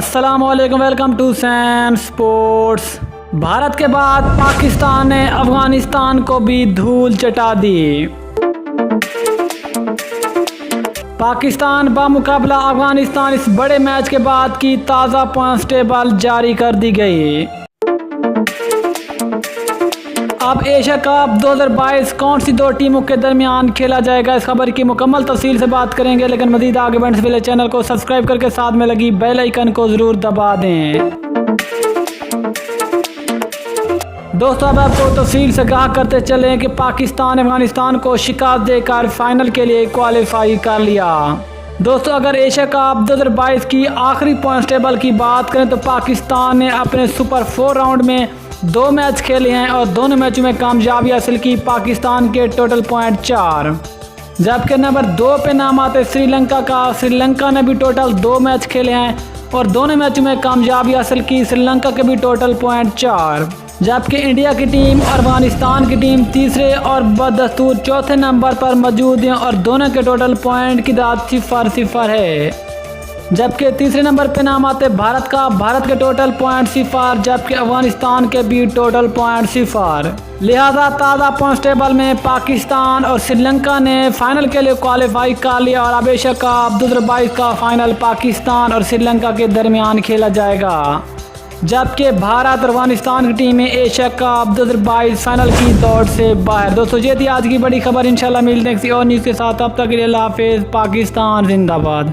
अस्सलाम वालेकुम, welcome to Sain sports. Bharat के बाद पाकिस्तान ने अफगानिस्तान को भी धूल चटा दी। पाकिस्तान बामुकाबला अफगानिस्तान इस बड़े मैच के बाद की ताज़ा पॉइंट्स टेबल जारी कर दी गई। अब एशिया कप 2022 कौन सी दो टीमों के दरमियान खेला जाएगा, इस खबर की मुकम्मल तफसील से बात करेंगे। लेकिन मज़ीद आगे बढ़ने से पहले चैनल को सब्सक्राइब करके साथ में लगी बेल आइकन को ज़रूर दबा दें। दोस्तों, अब आपको तफसील से आगाह करते चलें कि पाकिस्तान अफगानिस्तान को शिकस्त देकर फाइनल के लिए क्वालिफाई कर लिया। दोस्तों, अगर एशिया कप 2022 की आखिरी पॉइंट्स टेबल की बात करें तो पाकिस्तान ने अपने सुपर 4 राउंड में 2 मैच खेले हैं और दोनों मैचों में कामयाबी हासिल की। पाकिस्तान के टोटल पॉइंट 4, जबकि नंबर 2 पे नाम आते श्रीलंका का। श्रीलंका ने भी टोटल 2 मैच खेले हैं और दोनों मैचों में कामयाबी हासिल की। श्रीलंका के भी टोटल पॉइंट 4, जबकि इंडिया की टीम और अफगानिस्तान की टीम तीसरे और बदस्तूर चौथे नंबर पर मौजूद हैं और दोनों के टोटल पॉइंट की दाद 0-0 है। जबकि तीसरे नंबर पे नाम आते भारत का। भारत के टोटल पॉइंट 0, जबकि अफगानिस्तान के भी टोटल पॉइंट 0। लिहाजा ताज़ा पॉइंट टेबल में पाकिस्तान और श्रीलंका ने फाइनल के लिए क्वालिफाई कर लिया और अब एशिया कप 2022 का फाइनल पाकिस्तान और श्रीलंका के दरमियान खेला जाएगा। जबकि भारत और अफगानिस्तान की टीमें एशिया कप 2022 फाइनल की दौड़ से बाहर। दोस्तों, ये थी आज की बड़ी खबर। इंशाल्लाह मिलते हैं किसी और न्यूज़ के साथ। तब तक के लिए अल्लाह हाफिज़। पाकिस्तान जिंदाबाद।